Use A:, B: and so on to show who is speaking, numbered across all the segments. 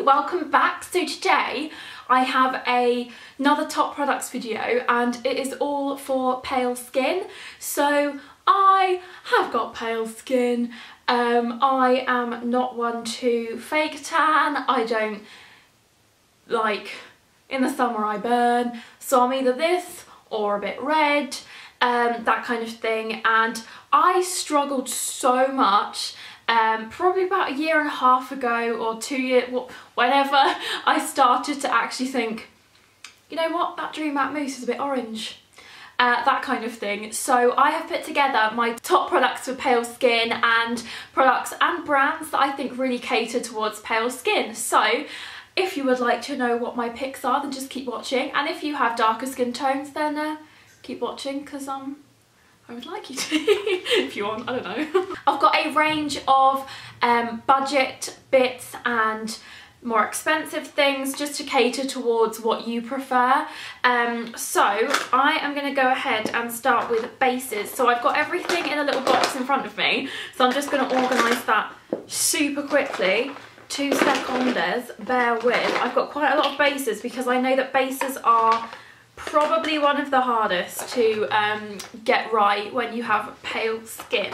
A: welcome back. So today I have another top products video and it is all for pale skin. So I have got pale skin. I am not one to fake tan. I don't like, in the summer I burn, so I'm either this or a bit red, that kind of thing. And I struggled so much probably about a year and a half ago or 2 years, whenever I started to actually think, you know what, that Dream Matte Mousse is a bit orange. That kind of thing. So I have put together my top products for pale skin and products and brands that I think really cater towards pale skin. So if you would like to know what my picks are, then just keep watching. And if you have darker skin tones, then keep watching, because I would like you to, if you want, I don't know. I've got a range of budget bits and more expensive things just to cater towards what you prefer. So I am going to go ahead and start with bases. So I've got everything in a little box in front of me, so I'm just going to organise that super quickly. 2 seconds, bear with. I've got quite a lot of bases because I know that bases are probably one of the hardest to get right when you have pale skin.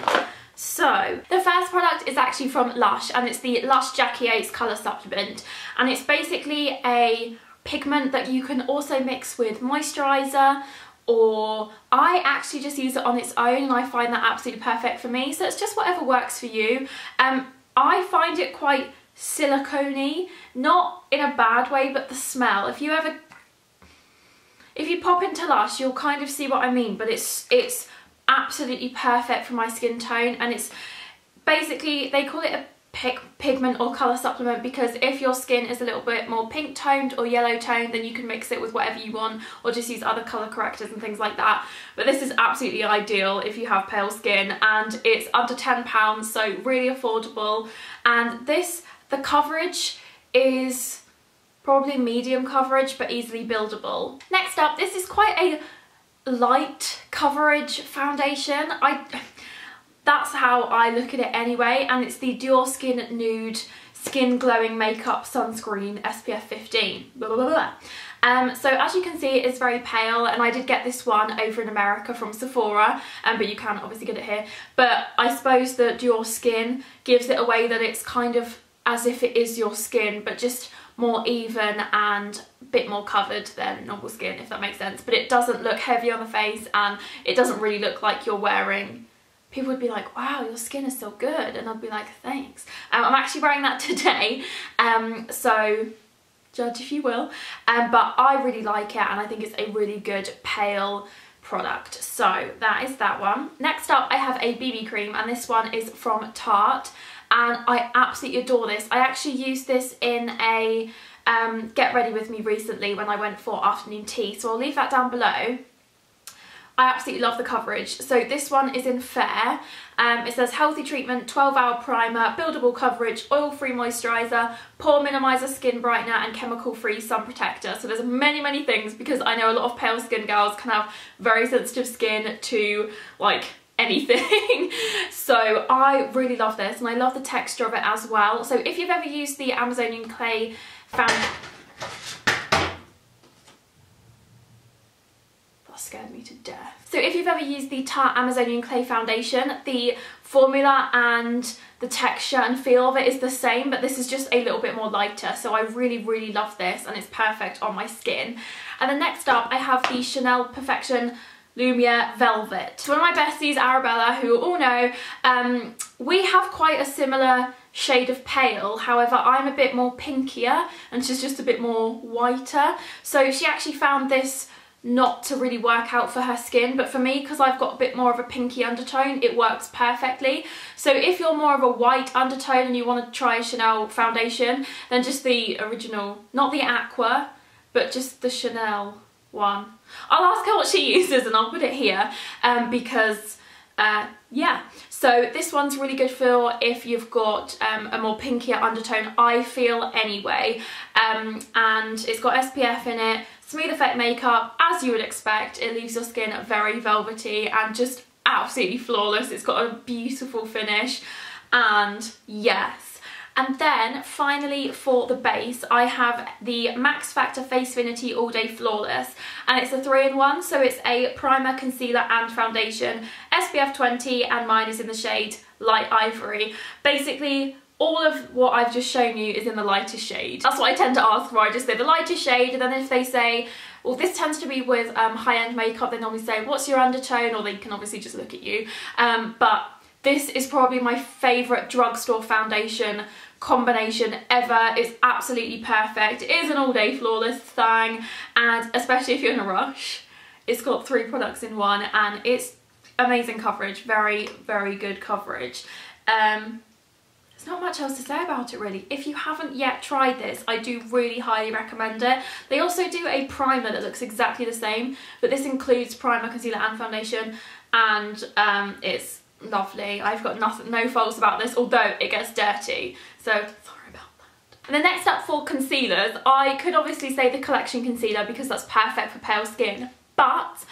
A: So the first product is actually from LUSH, and it's the LUSH Jackie Oates colour supplement, and it's basically a pigment that you can also mix with moisturiser, or I actually just use it on its own and I find that absolutely perfect for me. So it's just whatever works for you. I find it quite silicone-y, not in a bad way, but the smell, if you pop into LUSH, you'll kind of see what I mean. But it's absolutely perfect for my skin tone, and it's basically, they call it a pigment or colour supplement because if your skin is a little bit more pink toned or yellow toned, then you can mix it with whatever you want or just use other colour correctors and things like that. But this is absolutely ideal if you have pale skin, and it's under £10, so really affordable. And the coverage is probably medium coverage but easily buildable. Next up, this is quite a light coverage foundation. That's how I look at it anyway, and it's the Dior Skin Nude Skin Glowing Makeup Sunscreen SPF 15. Blah, blah, blah, blah. So as you can see, it is very pale, and I did get this one over in America from Sephora, but you can obviously get it here. But I suppose that Dior Skin gives it away that it's kind of as if it is your skin, but just more even and a bit more covered than normal skin, if that makes sense. But it doesn't look heavy on the face, and it doesn't really look like you're wearing... People would be like, wow, your skin is so good, and I'd be like, thanks. I'm actually wearing that today, so judge if you will. But I really like it, and I think it's a really good pale product. So that is that one. Next up, I have a BB cream, and this one is from Tarte, and I absolutely adore this. I actually used this in a Get Ready With Me recently when I went for afternoon tea, so I'll leave that down below. I absolutely love the coverage. So this one is in Fair. It says healthy treatment, 12-hour primer, buildable coverage, oil-free moisturiser, pore minimiser, skin brightener, and chemical-free sun protector. So there's many things, because I know a lot of pale skin girls can have very sensitive skin to like anything. So I really love this, and I love the texture of it as well. So if you've ever used the Amazonian Clay foundation, scared me to death. So if you've ever used the Tarte Amazonian Clay foundation, the formula and the texture and feel of it is the same, but this is just a little bit more lighter. So I really love this, and it's perfect on my skin. And then next up, I have the Chanel Perfection Lumiere Velvet. So one of my besties, Arabella, who you all know, we have quite a similar shade of pale. However, I'm a bit more pinkier and she's just a bit more whiter. So she actually found this not to really work out for her skin, but for me, because I've got a bit more of a pinky undertone, it works perfectly. So if you're more of a white undertone and you want to try a Chanel foundation, then just the original, not the Aqua, but just the Chanel one. I'll ask her what she uses and I'll put it here, because yeah. So this one's really good for if you've got a more pinkier undertone, I feel anyway, and it's got SPF in it. Smooth effect makeup, as you would expect. It leaves your skin very velvety and just absolutely flawless. It's got a beautiful finish, and yes. And then finally for the base, I have the Max Factor Face Finity All Day Flawless, and it's a 3-in-1, so it's a primer, concealer and foundation, SPF 20, and mine is in the shade Light Ivory. Basically, all of what I've just shown you is in the lightest shade. That's what I tend to ask for. I just say the lightest shade, and then if they say, well, this tends to be with high-end makeup, they normally say, what's your undertone? Or they can obviously just look at you. But this is probably my favourite drugstore foundation combination ever. It's absolutely perfect. It is an all-day flawless thing, and especially if you're in a rush, it's got 3 products in one, and it's amazing coverage. Very, very good coverage. There's not much else to say about it really. If you haven't yet tried this, I do really highly recommend it. They also do a primer that looks exactly the same, but this includes primer, concealer and foundation, and it's lovely. I've got no faults about this, although it gets dirty, so sorry about that. And then next up for concealers, I could obviously say the Collection Concealer because that's perfect for pale skin, but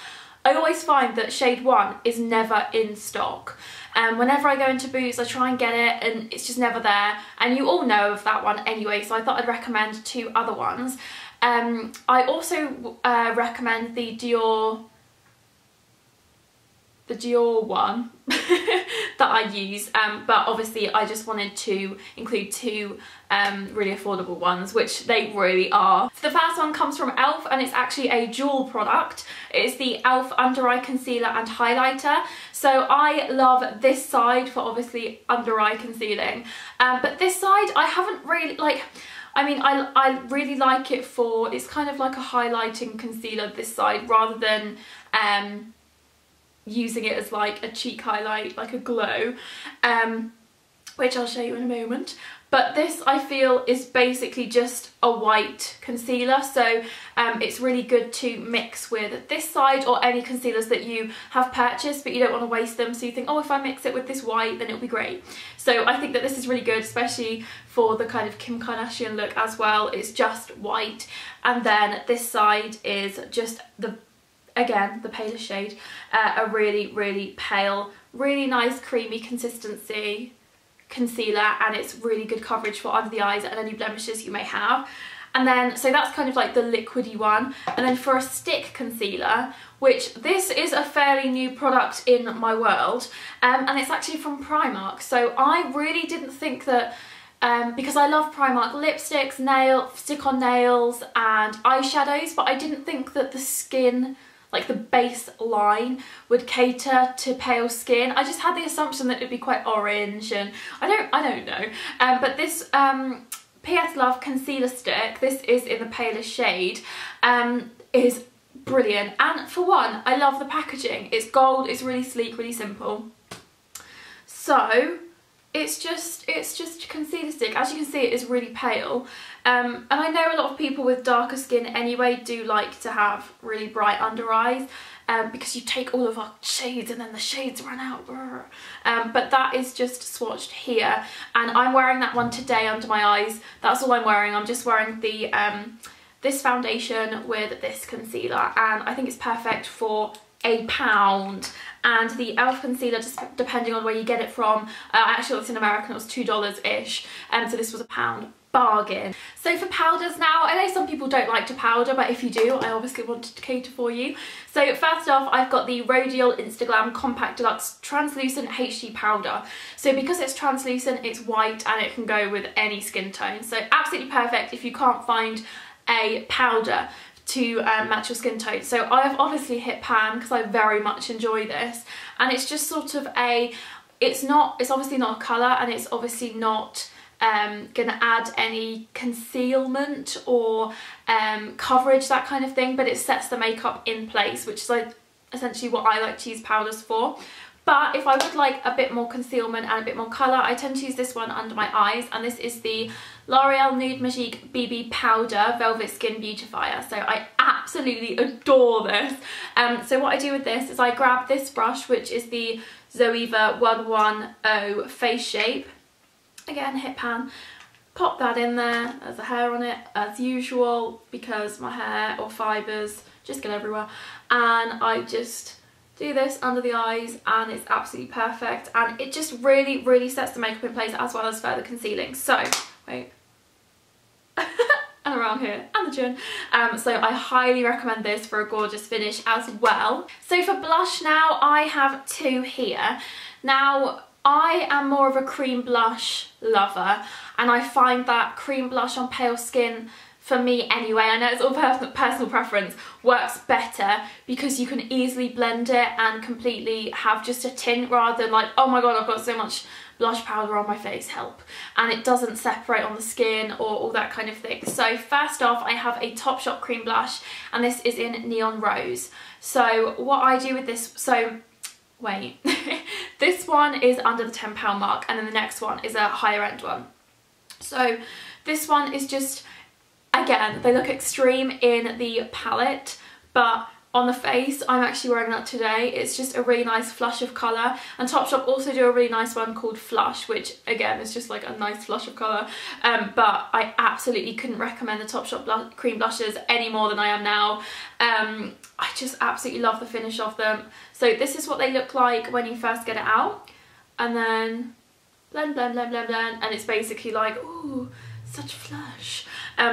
A: I always find that shade 1 is never in stock. Whenever I go into Boots, I try and get it and it's just never there, and you all know of that one anyway, so I thought I'd recommend 2 other ones. I also recommend the Dior one that I use, but obviously I just wanted to include 2 really affordable ones, which they really are. So the first one comes from e.l.f. and it's actually a dual product. It's the e.l.f. Under Eye Concealer and Highlighter. So I love this side for obviously under eye concealing, but this side I haven't really, like, I mean, I really like it for, it's kind of like a highlighting concealer this side, rather than using it as like a cheek highlight, like a glow, which I'll show you in a moment. But this, I feel, is basically just a white concealer, so it's really good to mix with this side or any concealers that you have purchased but you don't want to waste them, so you think, oh, if I mix it with this white then it'll be great. So I think that this is really good, especially for the kind of Kim Kardashian look as well. It's just white, and then this side is just again, the palest shade, a really, really pale, really nice creamy consistency concealer, and it's really good coverage for under the eyes and any blemishes you may have. And then, so that's kind of like the liquidy one. And then for a stick concealer, which this is a fairly new product in my world, and it's actually from Primark. So I really didn't think that, because I love Primark lipsticks, stick-on nails and eyeshadows, but I didn't think that the skin, like the base line, would cater to pale skin. I just had the assumption that it'd be quite orange, and I don't know. But this PS Love concealer stick, this is in the palest shade, is brilliant. And for one, I love the packaging. It's gold, it's really sleek, really simple. So it's just a concealer stick. As you can see, it is really pale. And I know a lot of people with darker skin anyway do like to have really bright under eyes, because you take all of our shades and then the shades run out. But that is just swatched here, and I'm wearing that one today under my eyes. That's all I'm wearing. I'm just wearing the this foundation with this concealer, and I think it's perfect for £1. And the e.l.f. concealer, just depending on where you get it from, I actually looked in America and it was $2-ish, so this was £1. Bargain. So for powders now, I know some people don't like to powder, but if you do, I obviously wanted to cater for you. So first off, I've got the Rodial Instaglam Compact Deluxe Translucent HD Powder. So because it's translucent, it's white and it can go with any skin tone. So absolutely perfect if you can't find a powder to match your skin tone. So I've obviously hit pan because I very much enjoy this, and it's just sort of a, it's obviously not a colour, and it's obviously not gonna add any concealment or coverage, that kind of thing, but it sets the makeup in place, which is like essentially what I like to use powders for. But if I would like a bit more concealment and a bit more colour, I tend to use this one under my eyes, and this is the L'Oreal Nude Beige BB Powder Velvet Skin Beautifier. So I absolutely adore this. So what I do with this is I grab this brush, which is the Zoeva 110 Face Shape. Again, hit pan, pop that in there. There's a hair on it as usual because my hair or fibres just get everywhere, and I just do this under the eyes, and it's absolutely perfect, and it just really, really sets the makeup in place as well as further concealing. So wait. And around here, and the chin. So I highly recommend this for a gorgeous finish as well. So for blush now, I have two here. Now, I am more of a cream blush lover, and I find that cream blush on pale skin, for me anyway, I know it's all personal preference, works better because you can easily blend it and completely have just a tint rather than like, oh my god, I've got so much blush powder on my face, help. And it doesn't separate on the skin or all that kind of thing. So first off, I have a Topshop cream blush, and this is in Neon Rose. So what I do with this, so wait, this one is under the £10 mark, and then the next one is a higher end one. So this one is just, again, they look extreme in the palette, but on the face, I'm actually wearing that today. It's just a really nice flush of colour, and Topshop also do a really nice one called Flush, which again is just like a nice flush of colour, but I absolutely couldn't recommend the Topshop cream blushes any more than I am now. I just absolutely love the finish of them. So this is what they look like when you first get it out, and then blend, blend, blend, blend, blend, and it's basically like, ooh, such flush.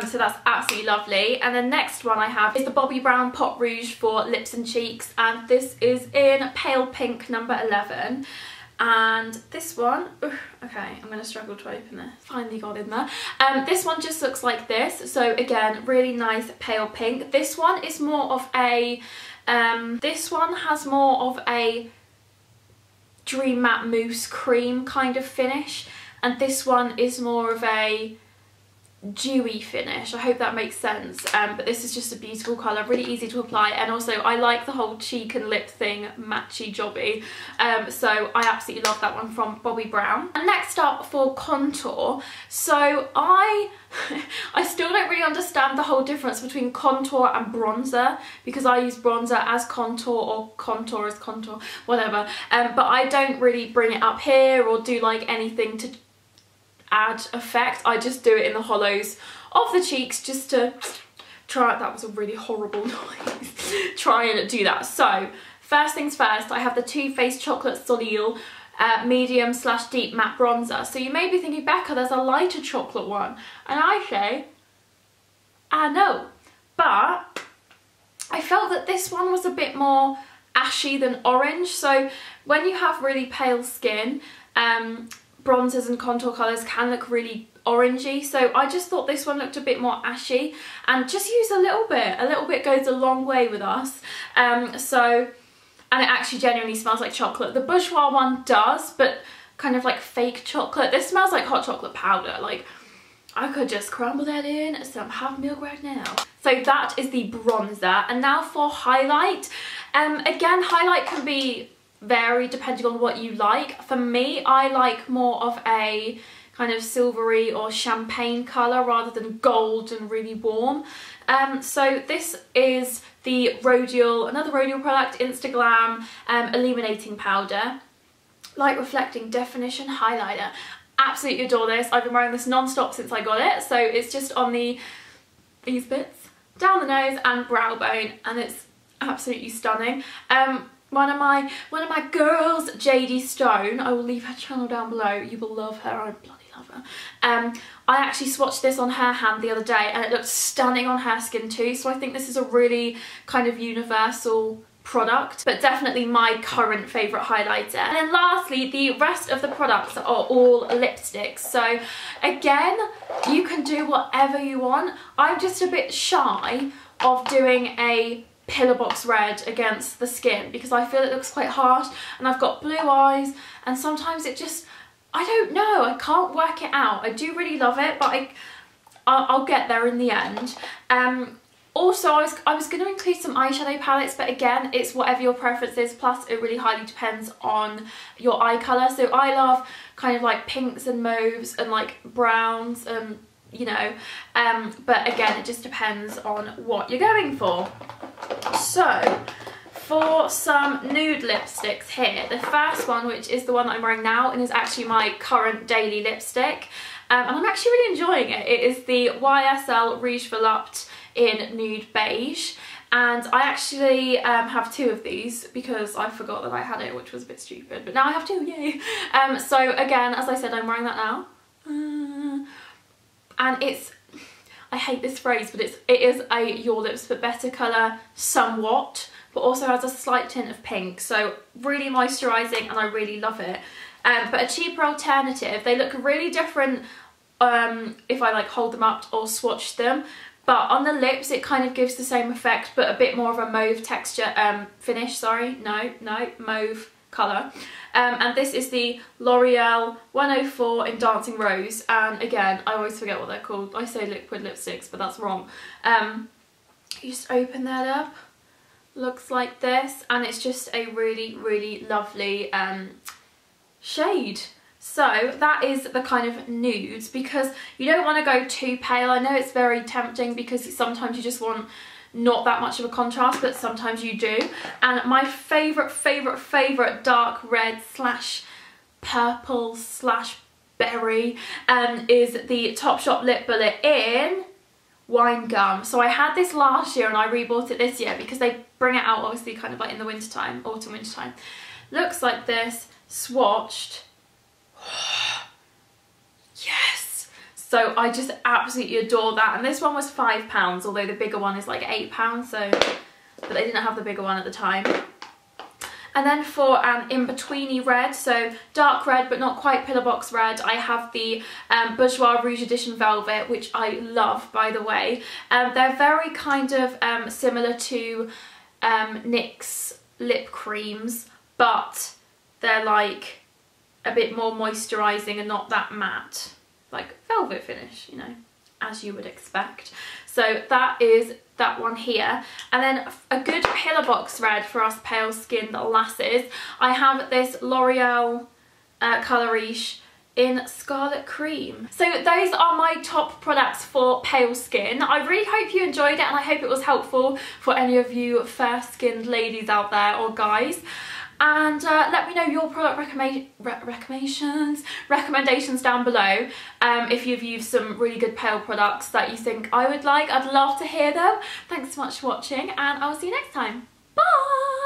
A: So that's absolutely lovely. And the next one I have is the Bobbi Brown Pot Rouge for lips and cheeks, and this is in Pale Pink number 11. And this one, okay, I'm going to struggle to open this. Finally got in there. This one just looks like this. So again, really nice pale pink. This one is more of a, this one has more of a Dream Matte Mousse cream kind of finish, and this one is more of a dewy finish. I hope that makes sense, but this is just a beautiful colour, really easy to apply, and also I like the whole cheek and lip thing, matchy jobby, so I absolutely love that one from Bobbi Brown. And next up for contour, so I still don't really understand the whole difference between contour and bronzer, because I use bronzer as contour or contour as contour, whatever, but I don't really bring it up here or do like anything to add effect. I just do it in the hollows of the cheeks just to try. That was a really horrible noise. Try and do that. So first things first, I have the Too Faced Chocolate Soleil medium / deep matte bronzer. So you may be thinking, Becca, there's a lighter chocolate one, and I say, I know, but I felt that this one was a bit more ashy than orange. So when you have really pale skin, bronzers and contour colours can look really orangey, so I just thought this one looked a bit more ashy, and just use a little bit goes a long way with us. And it actually genuinely smells like chocolate. The Bourjois one does, but kind of like fake chocolate. This smells like hot chocolate powder. Like, I could just crumble that in some hot milk right now. So that is the bronzer. And now for highlight. Again, highlight can be vary depending on what you like. For me, I like more of a kind of silvery or champagne colour rather than gold and really warm. So this is the Rodial, another Rodial product, Instaglam Illuminating Powder. Light Reflecting Definition Highlighter. Absolutely adore this. I've been wearing this non-stop since I got it. So it's just on these bits, down the nose and brow bone, and it's absolutely stunning. One of my girls, JD Stone, I will leave her channel down below. You will love her. I bloody love her. I actually swatched this on her hand the other day, and it looked stunning on her skin too. So I think this is a really kind of universal product, but definitely my current favourite highlighter. And then lastly, the rest of the products are all lipsticks. So again, you can do whatever you want. I'm just a bit shy of doing a pillar box red against the skin because I feel it looks quite harsh, and I've got blue eyes, and sometimes it just, I don't know, I can't work it out. I do really love it, but I'll get there in the end. Also, I was going to include some eyeshadow palettes, but again, it's whatever your preference is, plus it really highly depends on your eye colour. So I love kind of like pinks and mauves and like browns and, you know, but again, it just depends on what you're going for. So for some nude lipsticks here, the first one, which is the one that I'm wearing now and is actually my current daily lipstick, and I'm actually really enjoying it. It is the YSL Rouge Volupte in Nude Beige, and I actually have two of these because I forgot that I had it, which was a bit stupid, but now I have two, yay. So again, as I said, I'm wearing that now. and it's, I hate this phrase, but it is a Your Lips But Better colour somewhat, but also has a slight tint of pink, so really moisturising and I really love it. But a cheaper alternative, they look really different if I like hold them up or swatch them, but on the lips it kind of gives the same effect but a bit more of a mauve texture, finish, sorry, mauve colour. And this is the L'Oreal 104 in Dancing Rose, and again, I always forget what they're called. I say liquid lipsticks, but that's wrong. You just open that up, looks like this, and it's just a really, really lovely shade. So that is the kind of nudes, because you don't want to go too pale. I know it's very tempting because sometimes you just want not that much of a contrast, but sometimes you do. And my favourite dark red slash purple slash berry is the Topshop Lip Bullet in Wine Gum. So I had this last year and I rebought it this year because they bring it out obviously kind of like in the winter time, autumn winter time. Looks like this, swatched. Yes! So I just absolutely adore that, and this one was £5, although the bigger one is like £8, so, but they didn't have the bigger one at the time. And then for an in-betweeny red, so dark red but not quite pillar box red, I have the Bourjois Rouge Edition Velvet, which I love, by the way. They're very kind of similar to NYX lip creams, but they're like a bit more moisturising and not that matte, like velvet finish, you know, as you would expect. So that is that one here. And then a good pillar box red for us pale skinned lasses, I have this L'Oreal Colour Riche in Scarlet Cream. So those are my top products for pale skin. I really hope you enjoyed it, and I hope it was helpful for any of you fair skinned ladies out there, or guys. And let me know your product recommendations down below. If you've used some really good pale products that you think I would like, I'd love to hear them. Thanks so much for watching, and I'll see you next time. Bye!